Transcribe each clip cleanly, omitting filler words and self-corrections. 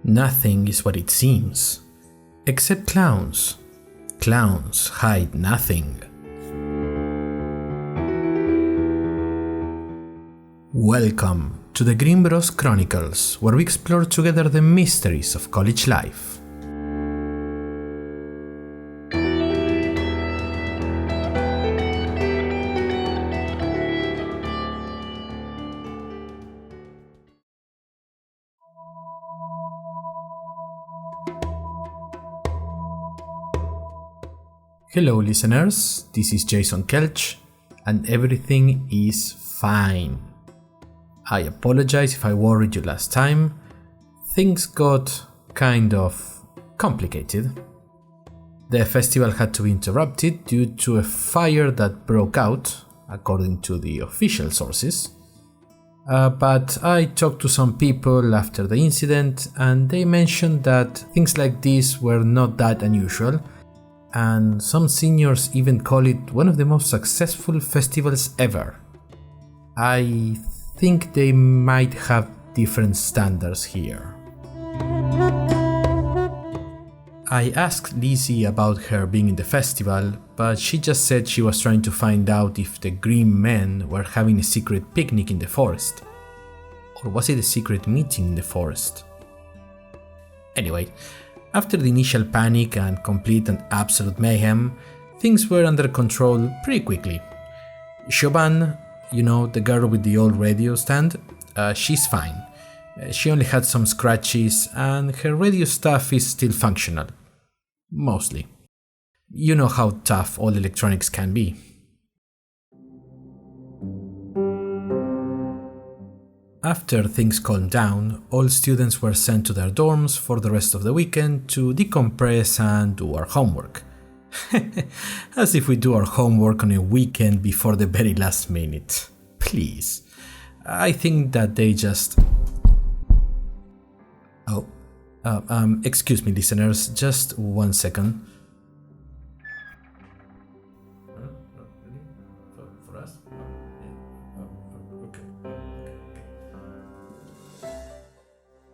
Nothing is what it seems. Except clowns. Clowns hide nothing. Welcome to the Grimmbros Chronicles, where we explore together the mysteries of college life. Hello listeners, this is Jason Kelch, and everything is fine. I apologize if I worried you last time. Things got kind of complicated. The festival had to be interrupted due to a fire that broke out, according to the official sources. But I talked to some people after the incident, and they mentioned that things like this were not that unusual. And some seniors even call it one of the most successful festivals ever. I think they might have different standards here. I asked Lizzie about her being in the festival, but she just said she was trying to find out if the Grimm men were having a secret picnic in the forest. Or was it a secret meeting in the forest? Anyway, after the initial panic and complete and absolute mayhem, things were under control pretty quickly. Siobhan, the girl with the old radio stand, she's fine. She only had some scratches and her radio stuff is still functional. Mostly. You know how tough all electronics can be. After things calmed down, all students were sent to their dorms for the rest of the weekend to decompress and do our homework. As if we do our homework on a weekend before the very last minute. Please. I think that they just... excuse me listeners, just 1 second. For us?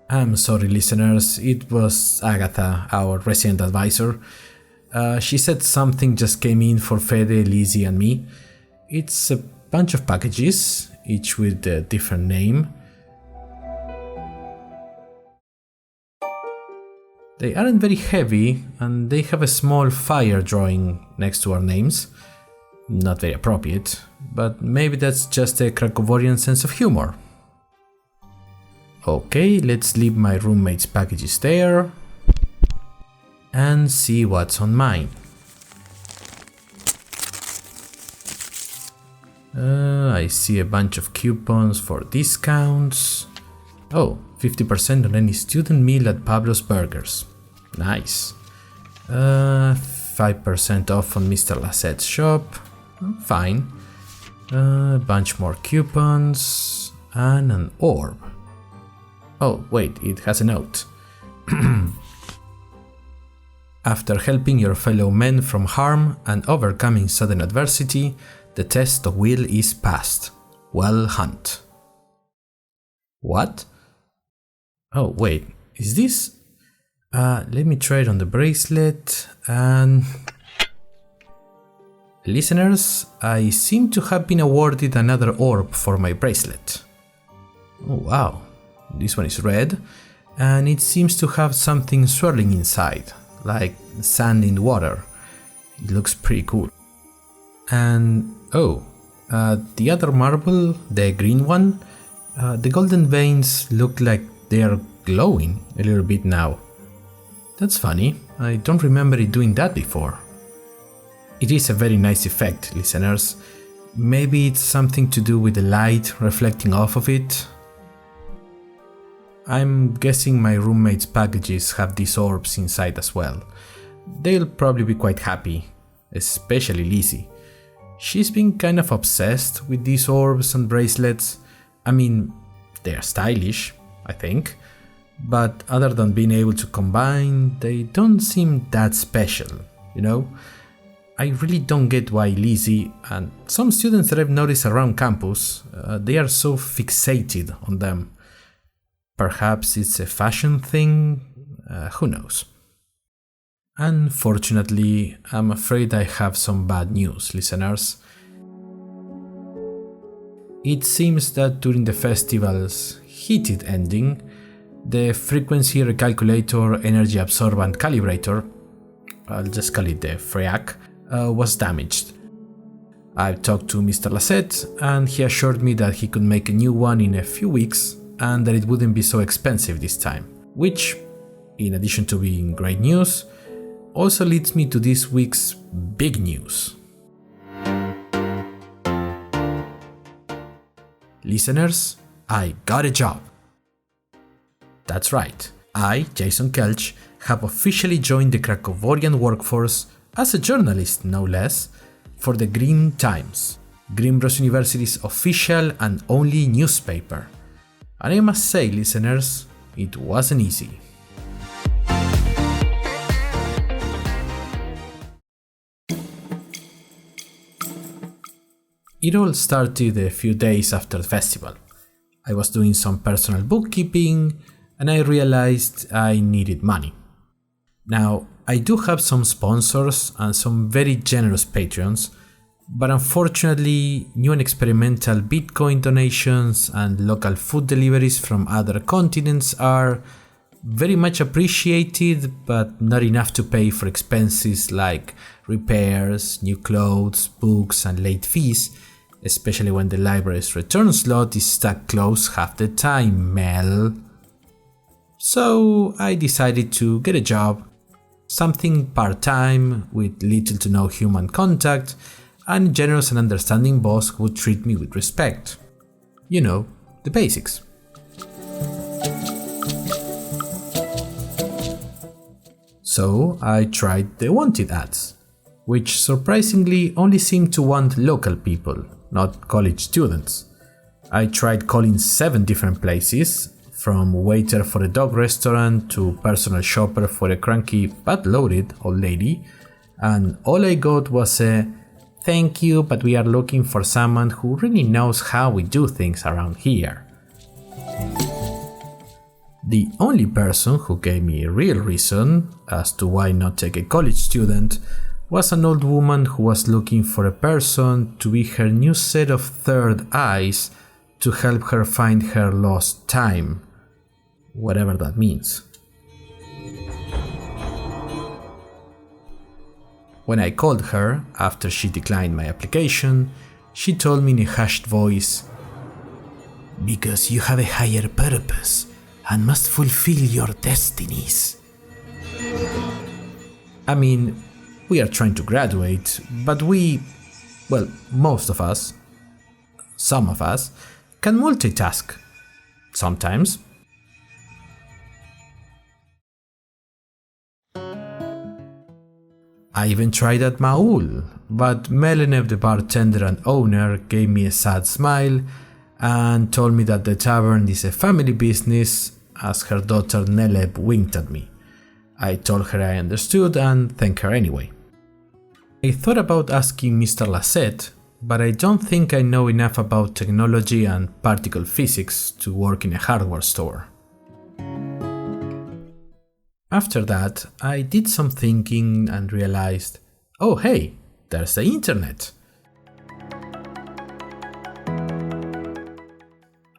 I'm sorry listeners, it was Agatha, our resident advisor. She said something just came in for Fede, Lizzie and me. It's a bunch of packages, each with a different name. They aren't very heavy and they have a small fire drawing next to our names. Not very appropriate, but maybe that's just a Krakoworian sense of humor. Okay, let's leave my roommate's packages there and see what's on mine. I see a bunch of coupons for discounts. Oh, 50% on any student meal at Pablo's Burgers. Nice. 5% off on Mr. Lassette's shop. Fine. A bunch more coupons and an orb. Oh, wait, it has a note. After helping your fellow men from harm and overcoming sudden adversity, the test of will is passed. Well hunt. What? Oh, wait, is this? Let me try it on the bracelet and... Listeners, I seem to have been awarded another orb for my bracelet. Oh, wow. This one is red, and it seems to have something swirling inside, like sand in water. It looks pretty cool. And the other marble, the green one, the golden veins look like they are glowing a little bit now. That's funny, I don't remember it doing that before. It is a very nice effect, listeners. Maybe it's something to do with the light reflecting off of it. I'm guessing my roommate's packages have these orbs inside as well. They'll probably be quite happy, especially Lizzie. She's been kind of obsessed with these orbs and bracelets. I mean, they're stylish, I think, but other than being able to combine, they don't seem that special, I really don't get why Lizzie and some students that I've noticed around campus, they are so fixated on them. Perhaps it's a fashion thing, who knows. Unfortunately, I'm afraid I have some bad news, listeners. It seems that during the festival's heated ending, the frequency recalculator energy absorbent calibrator, I'll just call it the FREAC, was damaged. I talked to Mr. Lassette and he assured me that he could make a new one in a few weeks and that it wouldn't be so expensive this time, which, in addition to being great news, also leads me to this week's big news. Listeners, I got a job. That's right, I, Jason Kelch, have officially joined the Krakoworian workforce as a journalist, no less, for the Green Times, Grimmbros University's official and only newspaper. And I must say, listeners, it wasn't easy. It all started a few days after the festival. I was doing some personal bookkeeping and I realized I needed money. Now, I do have some sponsors and some very generous patrons, but unfortunately, new and experimental Bitcoin donations and local food deliveries from other continents are very much appreciated, but not enough to pay for expenses like repairs, new clothes, books, and late fees, especially when the library's return slot is stuck closed half the time, Mel. So I decided to get a job, something part-time with little to no human contact, and a generous and understanding boss who would treat me with respect. You know, the basics. So I tried the wanted ads, which surprisingly only seemed to want local people, not college students. I tried calling 7 different places, from waiter for a dog restaurant to personal shopper for a cranky but loaded old lady, and all I got was a "thank you, but we are looking for someone who really knows how we do things around here." The only person who gave me a real reason as to why not take a college student was an old woman who was looking for a person to be her new set of third eyes to help her find her lost time, whatever that means. When I called her after she declined my application, she told me in a hushed voice, "Because you have a higher purpose and must fulfill your destinies." I mean, we are trying to graduate, but most of us, some of us, can multitask. Sometimes. I even tried at Maul, but Melenev, the bartender and owner, gave me a sad smile and told me that the tavern is a family business, as her daughter Neleb winked at me. I told her I understood and thanked her anyway. I thought about asking Mr. Lassette, but I don't think I know enough about technology and particle physics to work in a hardware store. After that, I did some thinking and realized, oh hey, there's the internet.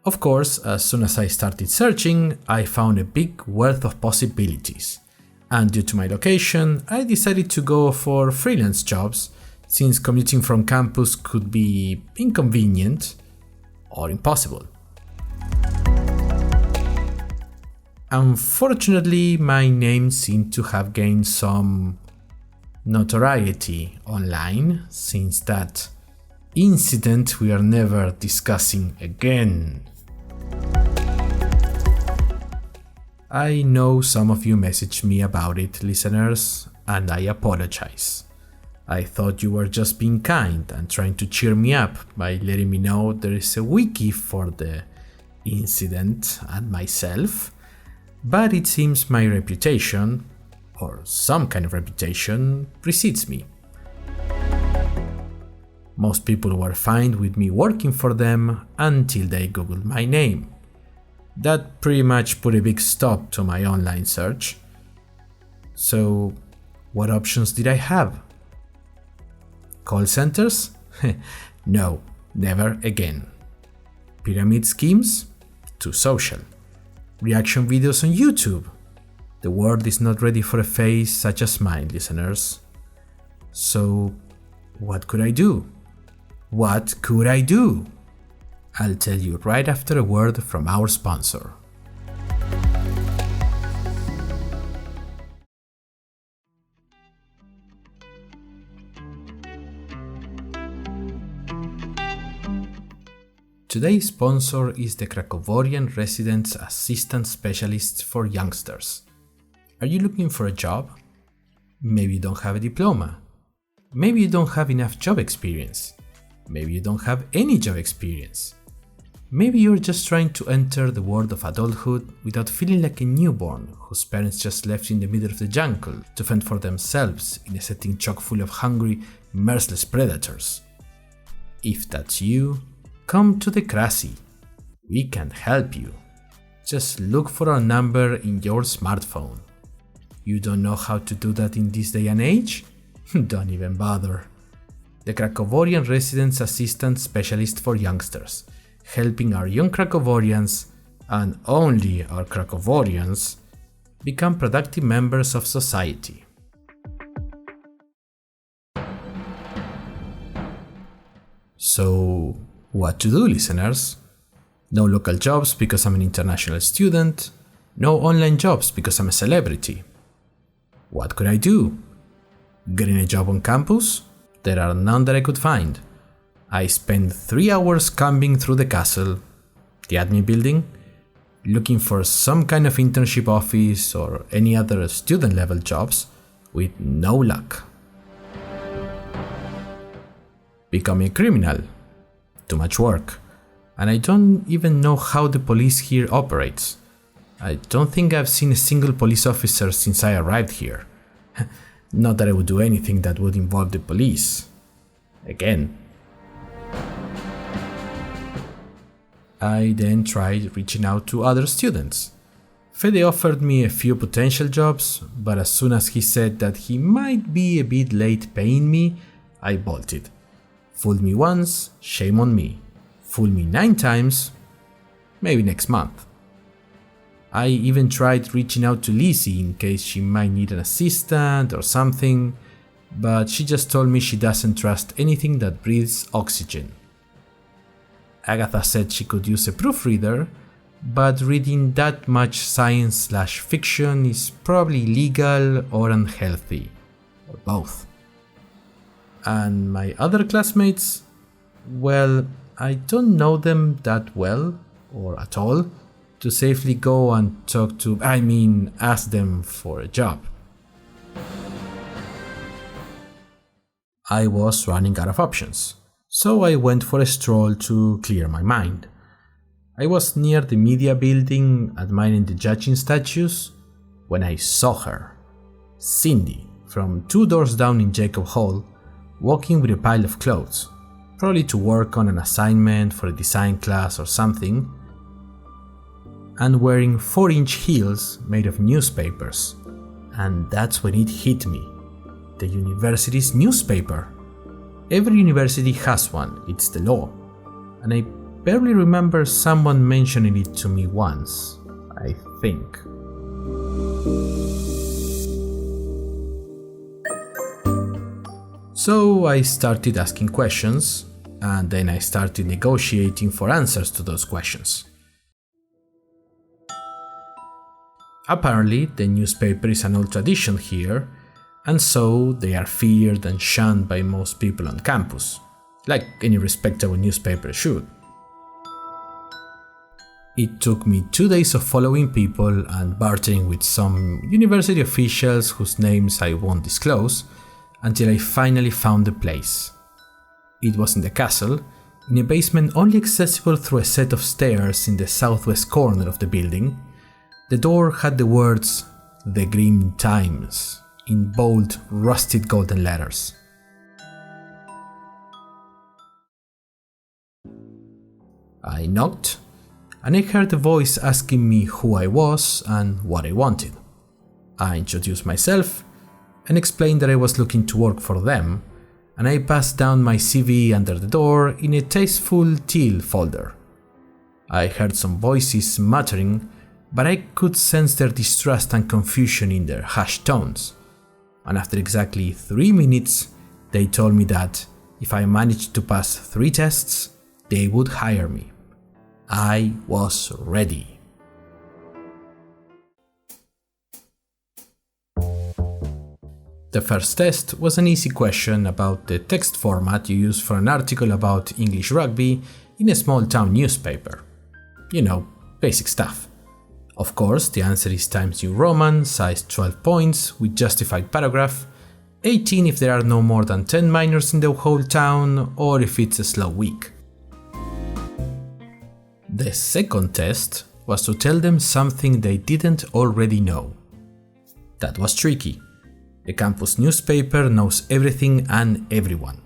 Of course, as soon as I started searching, I found a big wealth of possibilities. And due to my location, I decided to go for freelance jobs, since commuting from campus could be inconvenient or impossible. Unfortunately, my name seemed to have gained some notoriety online since that incident we are never discussing again. I know some of you messaged me about it, listeners, and I apologize. I thought you were just being kind and trying to cheer me up by letting me know there is a wiki for the incident and myself, but it seems my reputation, or some kind of reputation, precedes me. Most people were fine with me working for them until they googled my name. That pretty much put a big stop to my online search. So, what options did I have? Call centers? No, never again. Pyramid schemes? Too social. Reaction videos on YouTube? The world is not ready for a face such as mine, listeners. So, what could I do? What could I do? I'll tell you right after a word from our sponsor. Today's sponsor is the Krakoworian Residence Assistant Specialist for Youngsters. Are you looking for a job? Maybe you don't have a diploma. Maybe you don't have enough job experience. Maybe you don't have any job experience. Maybe you're just trying to enter the world of adulthood without feeling like a newborn whose parents just left in the middle of the jungle to fend for themselves in a setting chock full of hungry, merciless predators. If that's you, come to the Krasi. We can help you. Just look for our number in your smartphone. You don't know how to do that in this day and age? Don't even bother. The Krakoworian Residence Assistant Specialist for Youngsters, helping our young Krakoworians, and only our Krakoworians, become productive members of society. So, what to do, listeners? No local jobs because I'm an international student, no online jobs because I'm a celebrity. What could I do? Getting a job on campus? There are none that I could find. I spent 3 hours combing through the castle, the admin building, looking for some kind of internship office or any other student level jobs, with no luck. Becoming a criminal? Too much work. And I don't even know how the police here operates. I don't think I've seen a single police officer since I arrived here. Not that I would do anything that would involve the police. Again. I then tried reaching out to other students. Fede offered me a few potential jobs, but as soon as he said that he might be a bit late paying me, I bolted. Fooled me once, shame on me. Fool me 9 times, maybe next month. I even tried reaching out to Lizzie in case she might need an assistant or something, but she just told me she doesn't trust anything that breathes oxygen. Agatha said she could use a proofreader, but reading that much science/fiction is probably illegal or unhealthy, or both. And my other classmates, well, I don't know them that well, or at all, to safely go and ask them for a job. I was running out of options, so I went for a stroll to clear my mind. I was near the media building admiring the judging statues when I saw her, Cindy, from 2 doors down in Jacob Hall, walking with a pile of clothes, probably to work on an assignment for a design class or something, and wearing 4-inch heels made of newspapers. And that's when it hit me. The university's newspaper. Every university has one, it's the law. And I barely remember someone mentioning it to me once, I think. So I started asking questions, and then I started negotiating for answers to those questions. Apparently, the newspaper is an old tradition here, and so they are feared and shunned by most people on campus, like any respectable newspaper should. It took me 2 days of following people and bartering with some university officials whose names I won't disclose, until I finally found the place. It was in the castle, in a basement only accessible through a set of stairs in the southwest corner of the building. The door had the words, "The Grim Times," in bold, rusted golden letters. I knocked, and I heard a voice asking me who I was and what I wanted. I introduced myself and explained that I was looking to work for them, and I passed down my CV under the door in a tasteful teal folder. I heard some voices muttering, but I could sense their distrust and confusion in their hushed tones, and after exactly 3 minutes, they told me that if I managed to pass 3 tests, they would hire me. I was ready. The first test was an easy question about the text format you use for an article about English rugby in a small town newspaper. You know, basic stuff. Of course, the answer is Times New Roman, size 12 points, with justified paragraph, 18 if there are no more than 10 minors in the whole town, or if it's a slow week. The second test was to tell them something they didn't already know. That was tricky. The campus newspaper knows everything and everyone.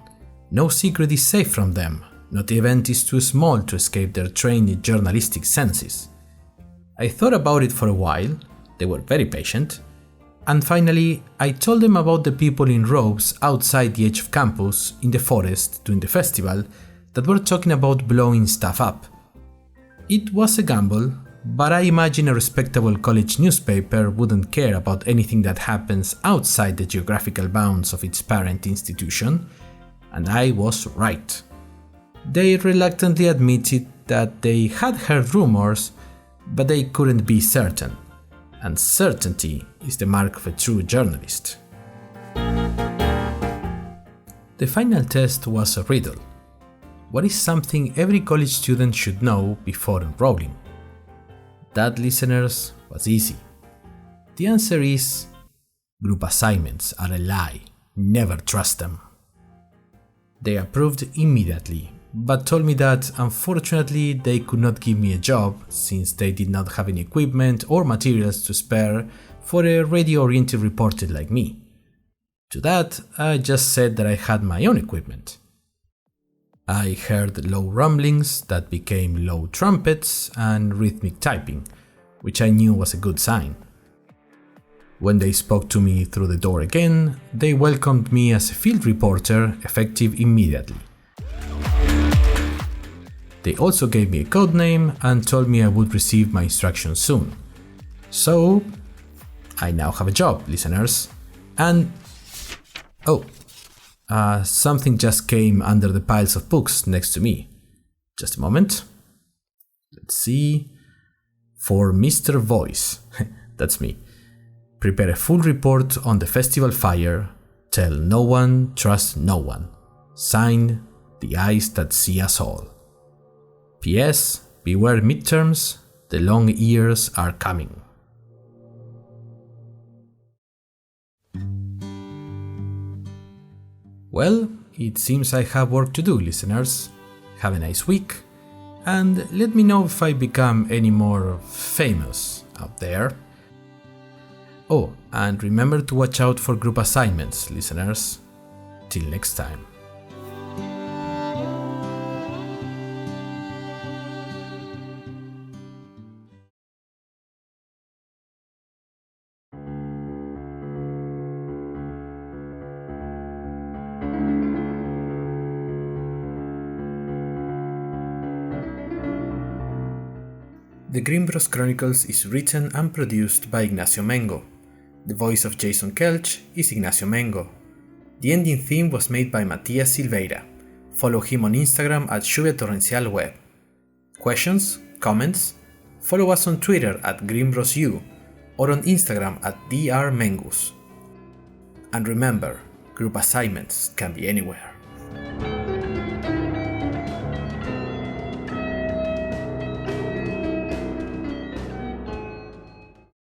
No secret is safe from them, not the event is too small to escape their trained journalistic senses. I thought about it for a while, they were very patient, and finally I told them about the people in robes outside the edge of campus in the forest during the festival that were talking about blowing stuff up. It was a gamble, but I imagine a respectable college newspaper wouldn't care about anything that happens outside the geographical bounds of its parent institution, and I was right. They reluctantly admitted that they had heard rumors, but they couldn't be certain, and certainty is the mark of a true journalist. The final test was a riddle. What is something every college student should know before enrolling? That, listeners, was easy. The answer is group assignments are a lie. Never trust them. They approved immediately, but told me that unfortunately they could not give me a job since they did not have any equipment or materials to spare for a radio-oriented reporter like me. To that, I just said that I had my own equipment. I heard low rumblings that became low trumpets and rhythmic typing, which I knew was a good sign. When they spoke to me through the door again, they welcomed me as a field reporter, effective immediately. They also gave me a code name and told me I would receive my instructions soon. So, I now have a job, listeners, and... something just came under the piles of books next to me. Just a moment. Let's see. For Mr. Voice, that's me. Prepare a full report on the festival fire. Tell no one, trust no one. Signed, The Eyes That See Us All. P.S. Beware midterms, the long years are coming. Well, it seems I have work to do, listeners. Have a nice week, and let me know if I become any more famous out there. Oh, and remember to watch out for group assignments, listeners. Till next time. The Grimmbros Chronicles is written and produced by Ignacio Mengo. The voice of Jason Kelch is Ignacio Mengo. The ending theme was made by Matías Silveira. Follow him on Instagram at @LluviaTorrencialWeb. Questions? Comments? Follow us on Twitter at GrimbrosU or on Instagram at drmengus. And remember, group assignments can be anywhere.